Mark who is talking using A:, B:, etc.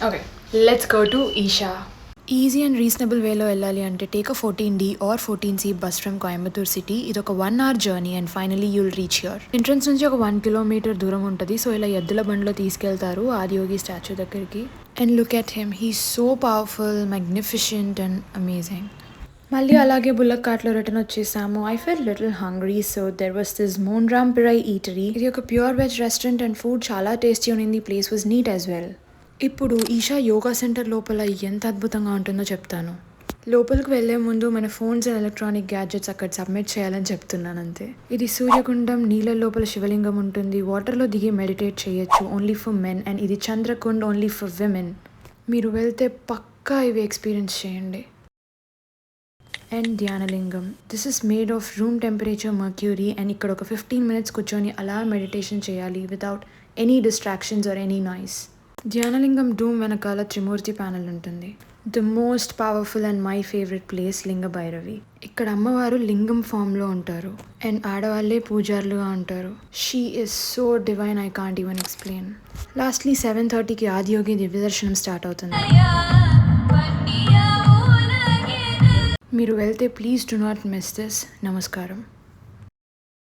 A: Okay, let's go to Isha.
B: Easy and reasonable వేలో వెళ్ళాలి అంటే take a 14D or 14C bus from Coimbatore city. ఇది ఒక 1 hour journey and finally you'll reach here. Entrance నుంచి ఒక 1 kilometer దూరం ఉంటుంది. సో ఇలా ఎద్దుల బండిలో తీసుకెళ్తారు ఆదియోగి స్టాచ్యూ దగ్గరికి. And look at him, he so powerful, magnificent and amazing. మళ్ళీ అలాగే బుల్లక్ కార్ట్లో రిటర్న్ వచ్చేసాము. I fell little hungry, so there was this మోన్రామ్ పిరై ఈటరీ. ఇది ఒక pure veg restaurant and food చాలా టేస్టీ ఉంది. Place was neat as well. ఇప్పుడు ఈషా యోగా సెంటర్ లోపల ఎంత అద్భుతంగా ఉంటుందో చెప్తాను. లోపలికి వెళ్లే ముందు మన ఫోన్స్ అండ్ ఎలక్ట్రానిక్ గ్యాడ్జెట్స్ అక్కడ సబ్మిట్ చేయాలని చెప్తున్నాను అంతే. ఇది సూర్యకుండం, నీళ్ళ లోపల శివలింగం ఉంటుంది. వాటర్లో దిగి మెడిటేట్ చేయొచ్చు, ఓన్లీ ఫర్ మెన్. అండ్ ఇది చంద్రకుండ్, ఓన్లీ ఫర్ విమెన్. మీరు వెళ్తే పక్కా ఇవి ఎక్స్పీరియన్స్ చేయండి. And Dhyanalingam, this is made of room temperature mercury. And ఇక్కడ ఒక 15 minutes కూర్చొని అలా మెడిటేషన్ చేయాలి without any distractions or any noise. Dhyanalingam dome వెనకాల త్రిమూర్తి ప్యానెల్ ఉంటుంది. The most powerful and my favourite place Linga Bhairavi. ఇక్కడ అమ్మవారు లింగం ఫామ్లో ఉంటారు అండ్ ఆడవాళ్ళే పూజారులుగా ఉంటారు. She is so divine, I can't even explain. Lastly 7:30కి ఆదియోగి దివ్య దర్శనం స్టార్ట్ అవుతుంది. మీరు వెళ్తే please do not miss this. నమస్కారం.